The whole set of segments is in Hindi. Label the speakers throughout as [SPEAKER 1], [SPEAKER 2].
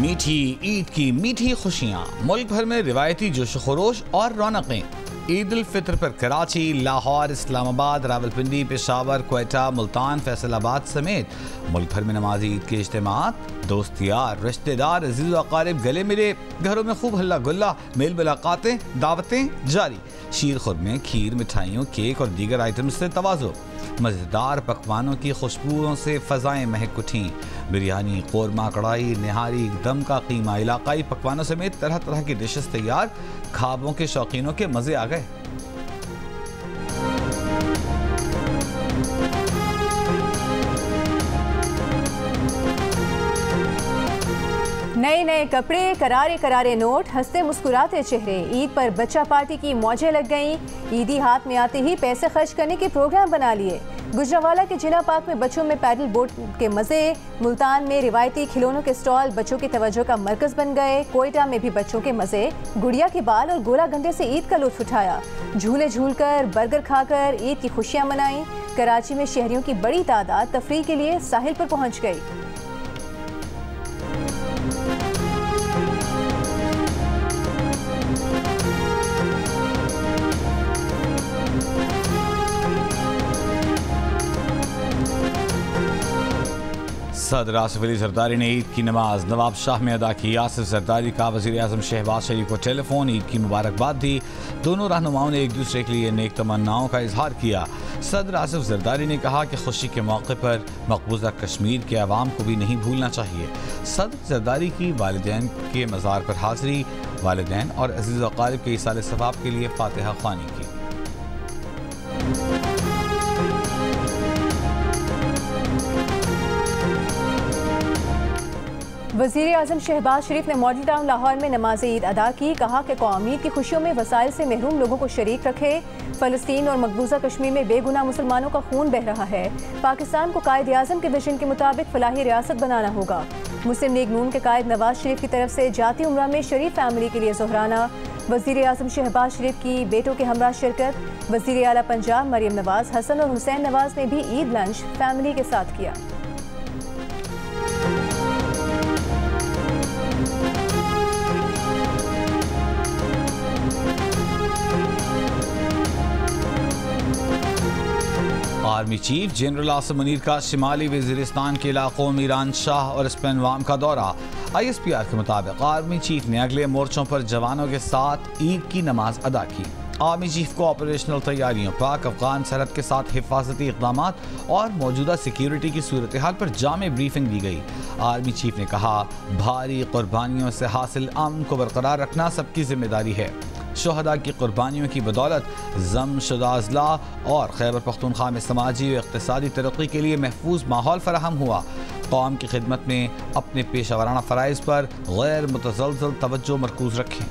[SPEAKER 1] मीठी ईद की मीठी खुशियाँ, मुल्क भर में रिवायती जोश खरोश और रौनकें। ईद उल फितर पर कराची, लाहौर, इस्लामाबाद, रावलपिंडी, पेशावर, क्वेटा, मुल्तान, फैसलाबाद समेत मुल्क भर में नमाजी ईद के इज्तिमात, दोस्त यार, रिश्तेदार, अजीज़ व अकारिब गले मिले, घरों में खूब हल्ला गुल्ला, मेल मुलाकातें, दावतें जारी। शीर खुरमे, खीर, मिठाइयों, केक और दीगर आइटम्स से तवाज़ो। मज़ेदार पकवानों की खुशबुओं से फ़ज़ाएँ महक उठीं। बिरयानी, कोरमा, कढ़ाई, निहारी, दम का कीमा, इलाकाई पकवानों समेत तरह तरह की डिशेस तैयार। खाबों के शौकीनों के मज़े आ गए।
[SPEAKER 2] नए नए कपड़े, करारे करारे नोट, हंसते मुस्कुराते चेहरे। ईद पर बच्चा पार्टी की मौजें लग गईं। ईदी हाथ में आते ही पैसे खर्च करने के प्रोग्राम बना लिए। गुजरावाला के जिना पार्क में बच्चों में पैडल बोट के मजे। मुल्तान में रिवायती खिलौनों के स्टॉल बच्चों की तवज्जो का मरकज बन गए। कोयटा में भी बच्चों के मजे। गुड़िया के बाल और गोला गंडे से ईद का लुत्फ उठाया। झूले झूलकर, बर्गर खाकर ईद की खुशियां मनाई। कराची में शहरियों की बड़ी तादाद तफरीह के लिए साहिल पर पहुंच गई।
[SPEAKER 1] सदर आसिफ अली जरदारी ने ईद की नमाज नवाब शाह में अदा की। आसिफ जरदारी का वज़ीर आज़म शहबाज शरीफ को टेलीफोन ईद की मुबारकबाद दी। दोनों रहनुमाओं ने एक दूसरे के लिए नेक तमन्नाओं का इजहार किया। सदर आसिफ जरदारी ने कहा कि खुशी के मौके पर मकबूजा कश्मीर के अवाम को भी नहीं भूलना चाहिए। सदर जरदारी की वालिदैन के मज़ार पर हाज़री, वालिदैन और अज़ीज़ व अक़ारिब के इसाले सवाब के लिए फातिहा ख़्वानी की।
[SPEAKER 2] वज़ीर आज़म शहबाज शरीफ ने मॉडल टाउन लाहौर में नमाज ईद अदा की। कहा कि कौम ईद की खुशियों में वसाइल से महरूम लोगों को शरीक रखे। फ़लस्तीन और मकबूजा कश्मीर में बेगुनाह मुसलमानों का खून बह रहा है। पाकिस्तान को कायद आज़म के विजन के मुताबिक फलाही रियासत बनाना होगा। मुस्लिम लीग नून के कायद नवाज शरीफ की तरफ से जाती उम्रा में शरीफ फैमिली के लिए जोहराना। वज़ीर आज़म शहबाज शरीफ की बेटों के हमरा शिरकत। वज़ीर आला पंजाब मरियम नवाज, हसन और हुसैन नवाज ने भी ईद लंच फैमिली के साथ किया।
[SPEAKER 1] Army chief general Asim Munir का शिमाली वज़ीरिस्तान के इलाकों में ईरान शाह और स्पेनवाम का दौरा। ISPR के मुताबिक आर्मी चीफ ने अगले मोर्चों पर जवानों के साथ ईद की नमाज अदा की। आर्मी चीफ को ऑपरेशनल तैयारियों, पाक अफगान सरहद के साथ हिफाजती इक़दाम और मौजूदा सिक्योरिटी की सूरत हाल पर जामे ब्रीफिंग दी गई। आर्मी चीफ ने कहा, भारी कुर्बानियों से हासिल अमन को बरकरार रखना सबकी जिम्मेदारी है। शोहदा की कुर्बानियों की बदौलत जमशुदा अजला और खैबर पख्तूनख्वा में समाजी और इक़्तिसादी तरक्की के लिए महफूज माहौल फराहम हुआ। कौम की खिदमत में अपने पेशा वराना फ़राइज़ पर गैर मुतज़लज़ल तवज्जो मरकूज़ रखें।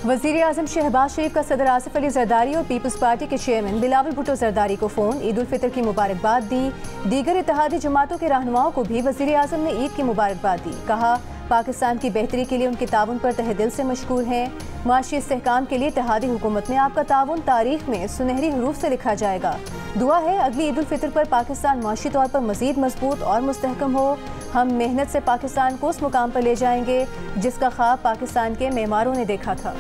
[SPEAKER 2] वज़ीर आज़म शहबाज शरीफ का सदर आसिफ अली जरदारी और पीपल्स पार्टी के चेयरमैन बिलावल भुट्टो जरदारी को फ़ोन। ईद उल फितर की मुबारकबाद दी। दीगर इत्तेहादी जमातों के रहनुमाओं को भी वज़ीर आज़म ने ईद की मुबारकबाद दी। कहा, पाकिस्तान की बेहतरी के लिए उनके ताउन पर तहे दिल से मशकूर हैं। माशी इस्तेहकाम के लिए इत्तेहादी हुकूमत में आपका ताउन तारीख में सुनहरी हरूफ से लिखा जाएगा। दुआ है अगली ईद उल फितर पर पाकिस्तान माशी तौर पर मज़ीद मजबूत और मुस्तहकम हो। हम मेहनत से पाकिस्तान को उस मुकाम पर ले जाएंगे जिसका ख्वाब पाकिस्तान के मेमारों ने देखा था।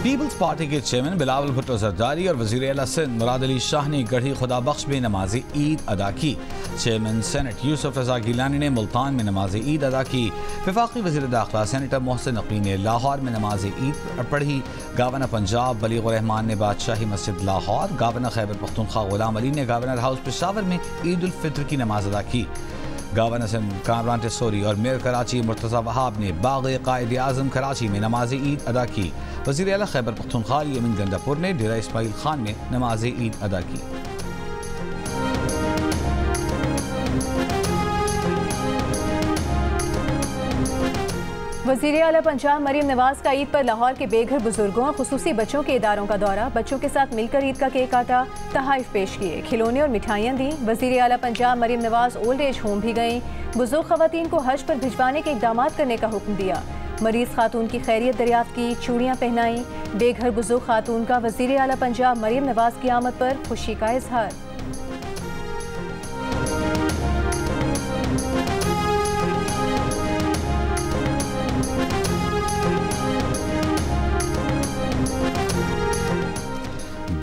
[SPEAKER 1] पीपल्स पार्टी के चेयरमैन बिलावल भुट्टो जरदारी और वज़ीर आला सिंध मुराद अली शाह ने गढ़ी खुदा बख्श में नमाज ईद अदा की। चेयरमैन सेनेट यूसुफ रज़ा गिलानी ने मुल्तान में नमाज ईद अदा की। वफाकी वज़ीर दाखिला सेनेटर मोहसिन नकवी ने लाहौर में नमाज ईद पढ़ी। गवर्नर पंजाब बलीग रहमान ने बादशाही मस्जिद लाहौर, गवर्नर खैबर पख्तूनख्वा गुलाम अली ने गवर्नर हाउस पेशावर में ईद उल फितर की नमाज अदा की। गवर्नर सिंध कामरान टिसोरी और मेयर कराची मुर्तज़ा वहाब ने बाग़ कायद आज़म कराची में नमाज ईद अदा की। वज़ीर आला खैबर पख्तूनख्वा यमीन गंडापुर ने डेरा इस्माइल खान में नमाज ईद अदा की।
[SPEAKER 2] वज़ीर आला पंजाब मरीम नवाज का ईद पर लाहौर के बेघर बुजुर्गों और खुसूसी बच्चों के इदारों का दौरा। बच्चों के साथ मिलकर ईद का केक काटा, तहाइफ पेश किए, खिलौने और मिठाइयाँ दी। वज़ीर आला Punjab Maryam Nawaz old age home भी गईं। बुजुर्ग खवातीन को हज पर भिजवाने के इक़दाम करने का हुक्म दिया। मरीज खातून की खैरियत दरियाफ्त की, चूड़ियाँ पहनाई। बेघर बुजुर्ग खातून का वज़ीर आला पंजाब मरीम नवाज की आमद पर खुशी का इजहार।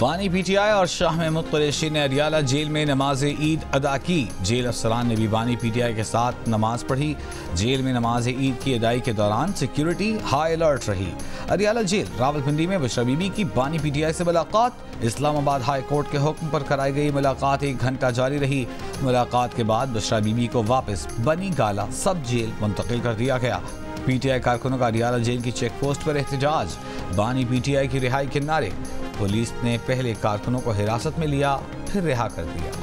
[SPEAKER 1] बानी पीटीआई और शाह महमूद कुरैशी ने अरियाला जेल में नमाज ईद अदा की। जेल अफसरान ने भी बानी पीटीआई के साथ नमाज पढ़ी। जेल में नमाज ईद की अदाई के दौरान सिक्योरिटी हाई अलर्ट रही। अरियाला जेल रावलपिंडी में बुशरा बीबी की बानी पीटीआई से मुलाकात। इस्लामाबाद हाई कोर्ट के हुक्म पर कराई गई मुलाकात 1 घंटा जारी रही। मुलाकात के बाद बुशरा बीबी को वापस बनी गाला सब जेल मुंतकिल कर दिया गया। पीटीआई कारकुनों का अरियाला जेल की चेक पोस्ट पर एहतजाज। बानी पीटीआई की रिहाई के नारे। पुलिस ने पहले कारकुनों को हिरासत में लिया, फिर रिहा कर दिया।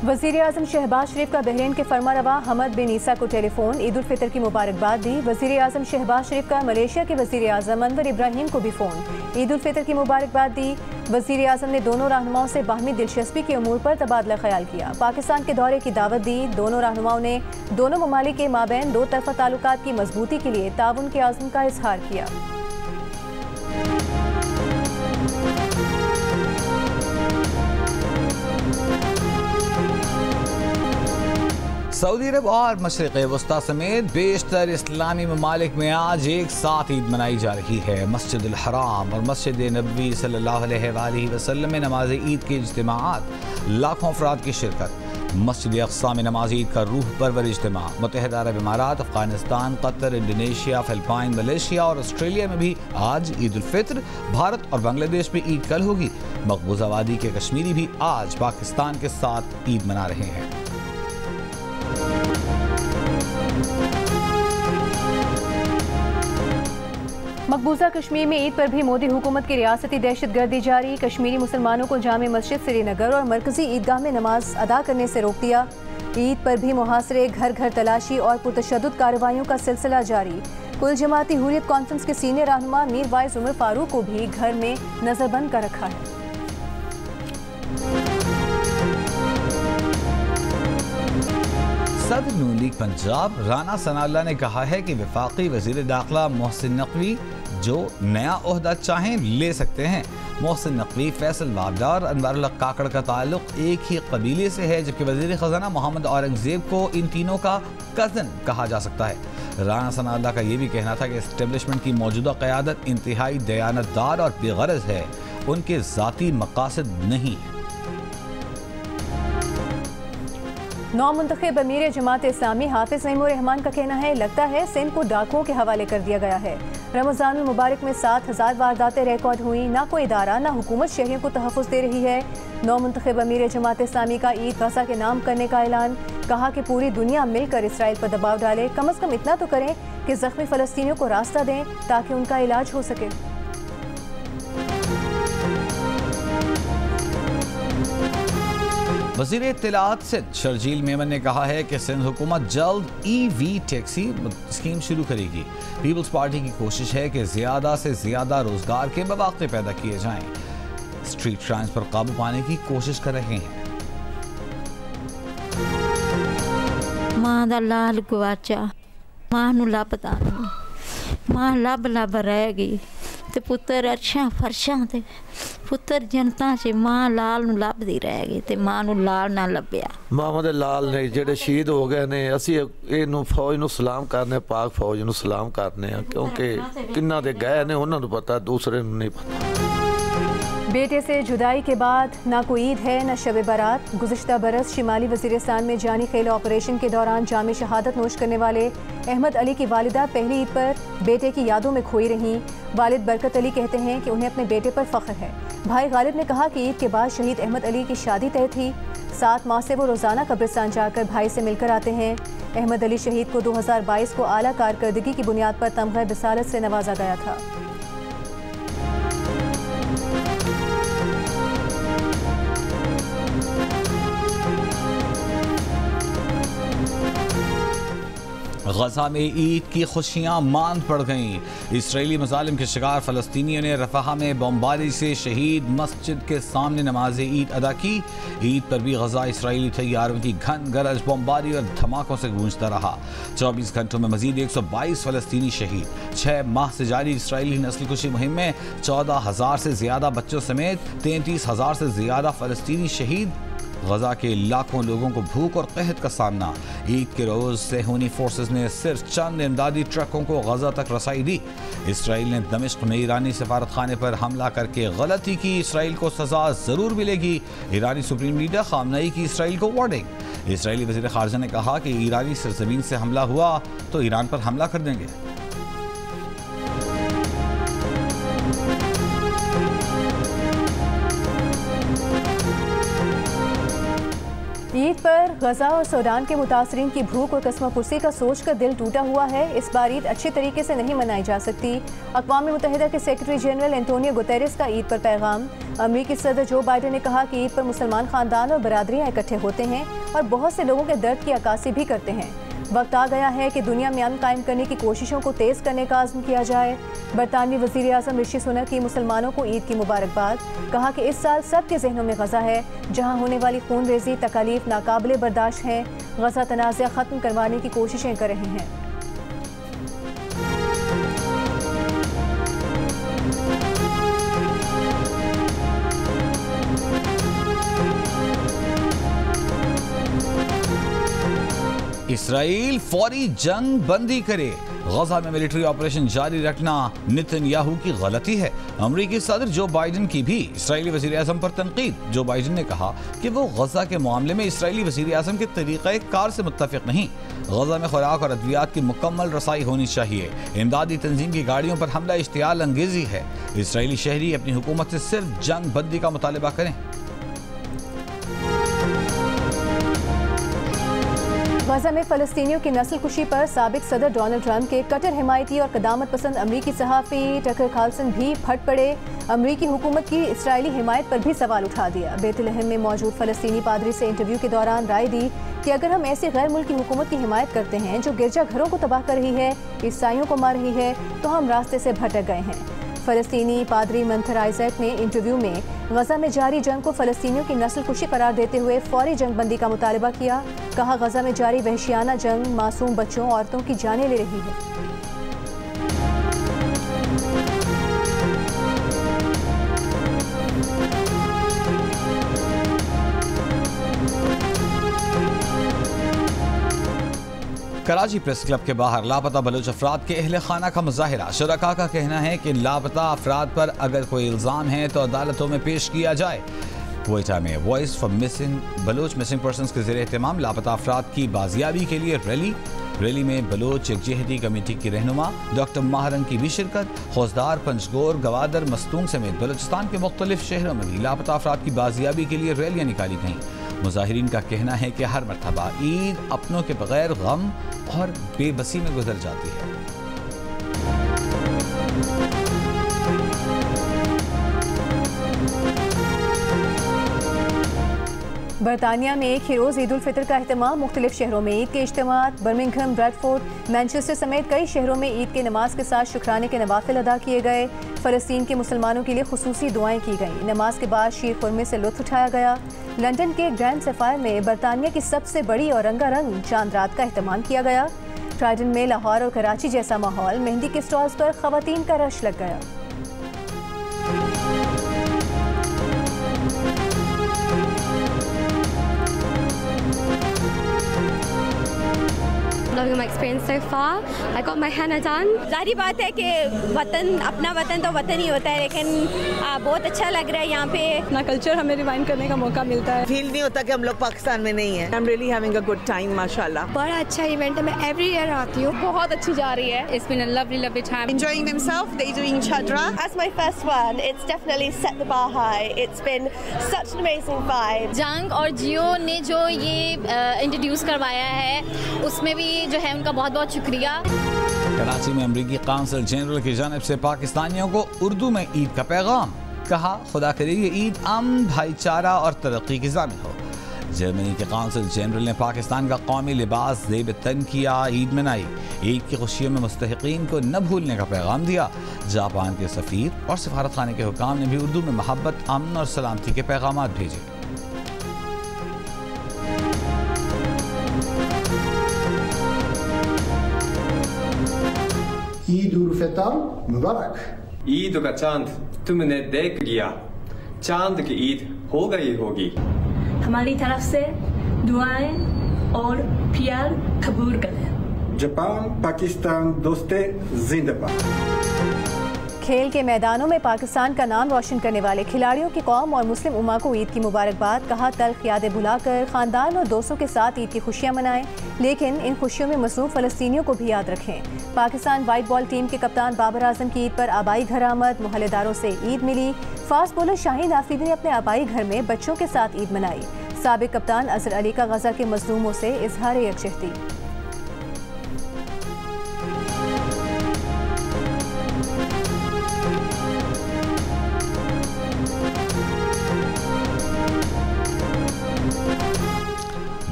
[SPEAKER 2] वज़ीर आज़म शहबाज शरीफ का बहरीन के फरमारवा हमद बिन ईसा को टेलीफोन, ईद उल फितर की मुबारकबाद दी। वज़ीर आज़म शहबाज शरीफ का मलेशिया के वज़ीर आज़म अनवर इब्राहिम को भी फ़ोन, ईद उल फितर की मुबारकबाद दी। वज़ीर आज़म ने दोनों रहनुमाओं से बाहमी दिलचस्पी के अमूर पर तबादला ख्याल किया। पाकिस्तान के दौरे की दावत दी। दोनों रहनुमाओं ने दोनों ममालिक के माबैन दो तरफ़ा ताल्लुकात की मजबूती के लिए ताउन के आज़म का इजहार किया।
[SPEAKER 1] सऊदी अरब और मशरिक़ वस्ता समेत बेशतर इस्लामी ममालिक में आज एक साथ ईद मनाई जा रही है। मस्जिद अल हराम और मस्जिद नबवी सल्लल्लाहु अलैहि वसल्लम में नमाज ईद के इज्तिमाआत, लाखों अफराद की शिरकत। मस्जिद अक़सा में नमाज ईद का रूह परवर इज्तिमा। मुत्तहिदा अरब इमारात, Afghanistan, Qatar, Indonesia, Philippine, Malaysia और ऑस्ट्रेलिया में भी आज ईद उल फित्र। भारत और बांग्लादेश में ईद कल होगी। मकबूजा वादी के कश्मीरी भी आज पाकिस्तान के साथ ईद मना रहे हैं।
[SPEAKER 2] मकबूजा कश्मीर में ईद पर भी मोदी हुकूमत की रियासती दहशतगर्दी जारी। कश्मीरी मुसलमानों को जामे मस्जिद श्रीनगर और मरकजी ईदगाह में नमाज अदा करने से रोक दिया। ईद पर भी मुहासरे, घर घर तलाशी और पुरतशद्दुद कार्रवाइयों का सिलसिला जारी। कुल जमाती हुर्रियत कॉन्फ्रेंस के सीनियर रहनुमा मीर वाइज उमर फारूक को भी घर में नजरबंद कर रखा है।
[SPEAKER 1] सदर नून लीग पंजाब राना सनाउल्लाह ने कहा है कि वफाकी वज़ीर दाखिला मोहसिन नकवी जो नया ओहदा चाहें ले सकते हैं। मोहसिन नकवी, फैसल वाबदा और अनवारुल हक काकड़ का ताल्लुक एक ही कबीले से है, जबकि वज़ीर ख़जाना मोहम्मद औरंगज़ेब को इन तीनों का कज़न कहा जा सकता है। राना सनाउल्लाह का ये भी कहना था कि इस्टेब्लिशमेंट की मौजूदा क़यादत इंतहाई दयानतदार और बेगरज है, उनके ज़ाती मकासद नहीं है।
[SPEAKER 2] नौ मुंतखब अमीर जमात इस्लामी हाफिज नईमुर रहमान का कहना है, लगता है सिंध को डाकुओं के हवाले कर दिया गया है। रमज़ानुल मुबारक में 7000 वारदातें रिकॉर्ड हुई। ना कोई इदारा ना हुकूमत शहरियों को तहफ़्फ़ुज़ दे रही है। नौ मुंतखब अमीर जमात इस्लामी का ईद गज़ा के नाम करने का ऐलान। कहा कि पूरी दुनिया मिलकर इसराइल पर दबाव डाले, कम अज़ कम इतना तो करें कि ज़ख्मी फ़लस्तीनियों को रास्ता दें ताकि उनका इलाज हो सके।
[SPEAKER 1] वज़ीर इत्तलाआत सिंध शर्जील मेमन ने कहा है कि सिंध हुकूमत जल्द EV टैक्सी स्कीम शुरू करेगी। पीपल्स पार्टी की कोशिश है कि ज़्यादा से ज़्यादा रोज़गार के मौक़े पैदा किए जाएं। स्ट्रीट क्राइम्स पर काबू पाने की कोशिश कर रहे हैं।
[SPEAKER 3] मां दा लाल गवाचा, मां नूं लभदा नहीं, मां लब लब रह गई ते पुत्तर अर्शां फरशां ते पुत्तर जनता च मां लाल नूं लभदी रह गई ते मां नूं लाल ना लभ्या।
[SPEAKER 4] मामा दे लाल ने ਜਿਹੜੇ ਸ਼ਹੀਦ ਹੋ ਗਏ ਨੇ, ਅਸੀਂ ਇਹਨੂੰ ਫੌਜ ਨੂੰ ਸਲਾਮ ਕਰਨੇ, ਪਾਕ ਫੌਜ ਨੂੰ ਸਲਾਮ ਕਰਨੇ ਆ, ਕਿਉਂਕਿ ਕਿੰਨਾ ਦੇ ਗਏ ਨੇ ਉਹਨਾਂ ਨੂੰ ਪਤਾ, ਦੂਸਰੇ ਨੂੰ ਨਹੀਂ ਪਤਾ।
[SPEAKER 2] बेटे से जुदाई के बाद ना कोई ईद है न शब बारात। गुज़िश्ता बरस शिमाली वज़ीरिस्तान में जानी खेल ऑपरेशन के दौरान जामे शहादत नोश करने वाले अहमद अली की वालिदा पहली ईद पर बेटे की यादों में खोई रहीं। वालिद बरकत अली कहते हैं कि उन्हें अपने बेटे पर फ़ख्र है। भाई गालिब ने कहा कि ईद के बाद शहीद अहमद अली की शादी तय थी। 7 माह से वो रोज़ाना कब्रिस्तान जाकर भाई से मिलकर आते हैं। अहमद अली शहीद को 2022 को आला कारकर्दगी की बुनियाद पर तमग़े बिसालत से नवाजा गया था।
[SPEAKER 1] गजा में ईद की खुशियां मांद पड़ गईं। इसराइली मजालिम के शिकार फलस्तीनियों ने रफाह में बमबारी से शहीद मस्जिद के सामने नमाज ईद अदा की। ईद पर भी गजा इसराइली तैयारों की घन गरज, बमबारी और धमाकों से गूंजता रहा। 24 घंटों में मजीद 122 फलस्तीनी शहीद। 6 माह से जारी इसराइली नस्ल कुशी मुहिम में 14,000 से ज्यादा बच्चों समेत 33,000 से ज्यादा फलस्तीनी शहीद। गजा के लाखों लोगों को भूख और कहत का सामना। ईद के रोज सेहूनी फोर्सेस ने सिर्फ चंद इमदादी ट्रकों को गजा तक रसाई दी। इसराइल ने दमिश्क में ईरानी सफारत खाने पर हमला करके गलती की, इसराइल को सजा जरूर मिलेगी। ईरानी सुप्रीम लीडर खामनेई की इसराइल को वार्निंग। इसराइली वज़ीर ख़ारजा ने कहा कि ईरानी सरजमीन से हमला हुआ तो ईरान पर हमला कर देंगे।
[SPEAKER 2] ईद पर गजा और सूडान के मुतासरीन की भूख और कस्मापुरसी का सोच कर दिल टूटा हुआ है। इस बार ईद अच्छे तरीके से नहीं मनाई जा सकती। अक़वाम मुत्तहिदा के सेक्रेटरी जनरल एंटोनियो गुतेरेस का ईद पर पैगाम। अमरीकी सदर जो बाइडेन ने कहा कि ईद पर मुसलमान खानदान और बरादरियाँ इकट्ठे होते हैं और बहुत से लोगों के दर्द की अक्कासी भी करते हैं। वक्त आ गया है कि दुनिया में अमन कायम करने की कोशिशों को तेज़ करने का आज़म किया जाए। बरतानवी वज़ीर आज़म ऋषि सुनक की मुसलमानों को ईद की मुबारकबाद। कहा कि इस साल सबके जहनों में गजा है, जहां होने वाली खून रेजी तकालीफ नाकाबिले बर्दाश्त है। गजा तनाज़ा ख़त्म करवाने की कोशिशें कर रहे हैं।
[SPEAKER 1] इसराइल फौरी जंग बंदी करे, गजा में मिलिट्री ऑपरेशन जारी रखना नेतन्याहू की गलती है। अमरीकी सदर जो बाइडेन की भी इसराइली वज़ीर आज़म पर तनकीद। जो बाइडेन ने कहा कि वो गजा के मामले में इसराइली वज़ीर आज़म के तरीक़े कार से मुत्तफ़िक़ नहीं। गजा में खुराक और अद्वियात की मुकम्मल रसाई होनी चाहिए। इमदादी तंजीम की गाड़ियों पर हमला इश्तियाल अंगेज़ी है। इसराइली शहरी अपनी हुकूमत से सिर्फ जंग बंदी का मुतालबा करें।
[SPEAKER 2] गजा में फ़लस्तीनियों की नस्ल कुशी पर साबिक सदर डोनाल्ड ट्रंप के कट्टर हिमायती और क़दामत पसंद अमरीकी सहाफ़ी टकर कार्लसन भी फट पड़े। अमरीकी हुकूमत की इसराइली हिमायत पर भी सवाल उठा दिया। बेतलहम में मौजूद फ़लस्तीनी पादरी से इंटरव्यू के दौरान राय दी कि अगर हम ऐसी गैर मुल्की हुकूमत की हिमायत करते हैं जो गिरजा घरों को तबाह कर रही है, ईसाइयों को मार रही है, तो हम रास्ते से भटक गए हैं। फ़लस्तीनी पादरी मंथर आइजैक ने इंटरव्यू में गजा में जारी जंग को फ़लस्तीनियों की नस्ल कुशी करार देते हुए फौरी जंग बंदी का मुतालबा किया। कहा गजा में जारी वहशियाना जंग मासूम बच्चों औरतों की जानें ले रही है।
[SPEAKER 1] कराची प्रेस क्लब के बाहर लापता बलोच अफराद के अहले खाना का मुजाहिरा। शुरका का कहना है कि लापता अफराद पर अगर कोई इल्ज़ाम है तो अदालतों में पेश किया जाए। क्वेटा में voice for missing Baloch missing persons के ज़रिए एहतमाम लापता अफराद की बाजियाबी के लिए रैली में बलोच यकजहती कमेटी की रहनुमा डॉक्टर माहरन की भी शिरकत। फौजदार, पंजगोर, गवादर, मस्तूंग समेत बलोचिस्तान के मुख्तलिफ शहरों में भी लापता अफराद की बाजियाबी के लिए रैलियाँ निकाली गईं। मुजाहिरीन का कहना है कि हर मरतबा ईद अपनों के बगैर गम और बेबसी में गुजर जाती है।
[SPEAKER 2] बरतानिया में एक ही रोज़ ईद उल फितर का अहतमाम। मुख्तलिफ शहरों में ईद के इज्तिमात। बर्मिंघम, ब्रैडफोर्ड, मैनचेस्टर समेत कई शहरों में ईद के नमाज के साथ शुक्राने के नवाफिल अदा किए गए। फ़लस्तीन के मुसलमानों के लिए खुसूसी दुआएं की गईं। नमाज के बाद शीर खुरमे से लुत्फ़ उठाया गया। लंदन के ग्रैंड सफ़ायर में बरतानिया की सबसे बड़ी और रंगारंग चांद रात का एहतमाम किया गया। ट्राइडन में लाहौर और कराची जैसा माहौल। मेहंदी के स्टॉल्स पर ख़वातीन का रश लग गया।
[SPEAKER 5] Loving my experience so far. I got my henna done.
[SPEAKER 6] जारी बात है कि वतन अपना वतन तो वतन ही होता है, लेकिन बहुत अच्छा लग रहा है यहाँ पे।
[SPEAKER 7] अपना कल्चर हमें रिवाइंड करने का मौका मिलता है।
[SPEAKER 8] फील नहीं होता कि हम लोग पाकिस्तान में नहीं हैं। I'm really having a good time, माशाल्लाह।
[SPEAKER 5] बड़ा अच्छा इवेंट है, मैं एवरी ईयर आती हूँ।
[SPEAKER 7] बहुत अच्छी जा रही है।
[SPEAKER 5] It's been a lovely time.
[SPEAKER 8] Enjoying themselves, they doing chadra.
[SPEAKER 6] As my first one, it's definitely set the bar high. It's been such an amazing vibe.
[SPEAKER 9] जंग और जियो ने जो ये इंट्रोड्यूस करवाया है, उसमें भी जो है उनका बहुत बहुत शुक्रिया।
[SPEAKER 1] कराची में अमरीकी काउंसिल जनरल की जानिब से पाकिस्तानियों को उर्दू में ईद का पैगाम। कहा खुदा करे ये ईद अमन, भाईचारा और तरक्की की ज़ामिन हो। जर्मनी के काउंसिल जनरल ने पाकिस्तान का कौमी लिबास ज़ेब तन किया, ईद मनाई। ईद की खुशियों में मुस्तहिकीन को न भूलने का पैगाम दिया। जापान के सफ़ीर और सफारत खाने के हुकाम ने भी उर्दू में मोहब्बत, अमन और सलामती के पैगाम भेजे।
[SPEAKER 10] ईद उल फितर मुबारक।
[SPEAKER 11] ईद का चांद तुमने देख लिया, चांद की ईद हो गई होगी।
[SPEAKER 12] हमारी तरफ से दुआएं और प्यार कबूल करें।
[SPEAKER 10] जापान पाकिस्तान दोस्ते जिंदाबाद।
[SPEAKER 2] खेल के मैदानों में पाकिस्तान का नाम रोशन करने वाले खिलाड़ियों की कौम और मुस्लिम उम्मा को ईद की मुबारकबाद। कहा, तल्ख यादें भुलाकर खानदान और दोस्तों के साथ ईद की खुशियां मनाएं, लेकिन इन खुशियों में मसरूफ फ़लस्तीनियों को भी याद रखें। पाकिस्तान वाइट बॉल टीम के कप्तान बाबर आजम की ईद पर आबाई घर आमद, मोहल्लेदारों से ईद मिली। फास्ट बॉलर शाहीन आफरीदी ने अपने आबाई घर में बच्चों के साथ ईद मनाई। साबिक कप्तान अजहर अली का गजा के मजलूमों से इजहार यकजहती।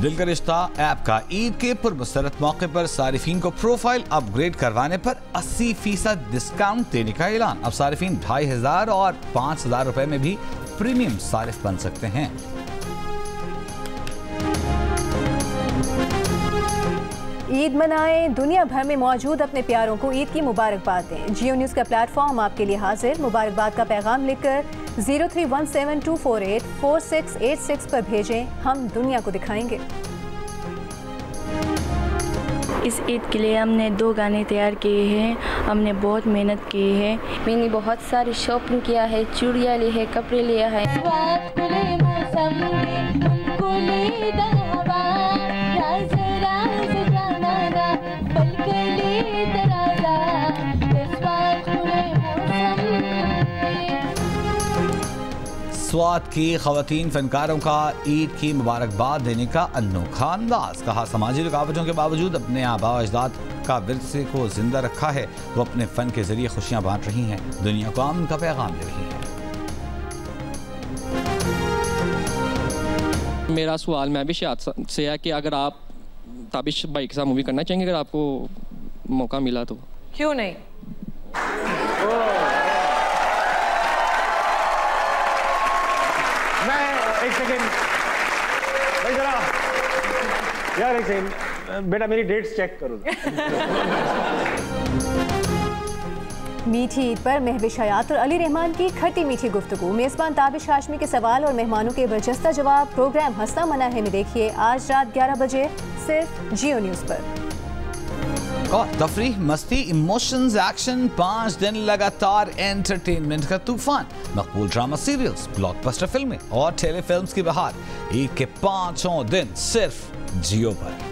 [SPEAKER 1] दिल का रिश्ता ऐप का ईद के पुरमसरत मौके पर सारिफीन को प्रोफाइल अपग्रेड करवाने पर 80% डिस्काउंट देने का ऐलान। अब सारिफीन 2500 और 5000 रुपए में भी प्रीमियम सारिफ बन सकते हैं।
[SPEAKER 2] ईद मनाएं, दुनिया भर में मौजूद अपने प्यारों को ईद की मुबारकबाद दें। जियो न्यूज़ का प्लेटफॉर्म आपके लिए हाजिर। मुबारकबाद का पैगाम लिखकर 0317248486 पर भेजें, हम दुनिया को दिखाएंगे।
[SPEAKER 12] इस ईद के लिए हमने 2 गाने तैयार किए हैं। हमने बहुत मेहनत की है।
[SPEAKER 5] मैंने बहुत सारी शॉपिंग किया है, चूड़ियाँ ली है, कपड़े लिया है।
[SPEAKER 1] स्वात की खवातीन फनकारों का ईद की मुबारकबाद देने का अनोखा अंदाज। कहा, समाजी रुकावटों के बावजूद अपने आबा अजदाद का विरसे को जिंदा रखा है। वो अपने फन के जरिए खुशियां बांट रही हैं, दुनिया को अमन का पैगाम दे रही हैं।
[SPEAKER 13] मेरा सवाल मैं भी शायद से है कि अगर आप ताबिश भाई के साथ मूवी करना चाहेंगे, अगर आपको मौका मिला तो?
[SPEAKER 14] क्यों नहीं।
[SPEAKER 15] एक सेकेंड भाई, जरा यार एक सेकेंड बेटा, मेरी डेट्स चेक करो।
[SPEAKER 2] मीठी ईद पर महविश हयात और अली रहमान की खट्टी मीठी गुफ्तगू। मेज़बान ताबिश हाशमी के सवाल और मेहमानों के बरजस्ता जवाब। प्रोग्राम हंसना मना है में देखिए आज रात 11 बजे सिर्फ जियो न्यूज़ पर।
[SPEAKER 1] और तफरीह, मस्ती, इमोशंस, एक्शन, 5 दिन लगातार एंटरटेनमेंट का तूफान। मकबूल ड्रामा सीरियल्स, ब्लॉकबस्टर फिल्में और टेलीफिल्म्स की बहार। ईद के 5 दिन सिर्फ जियो पर।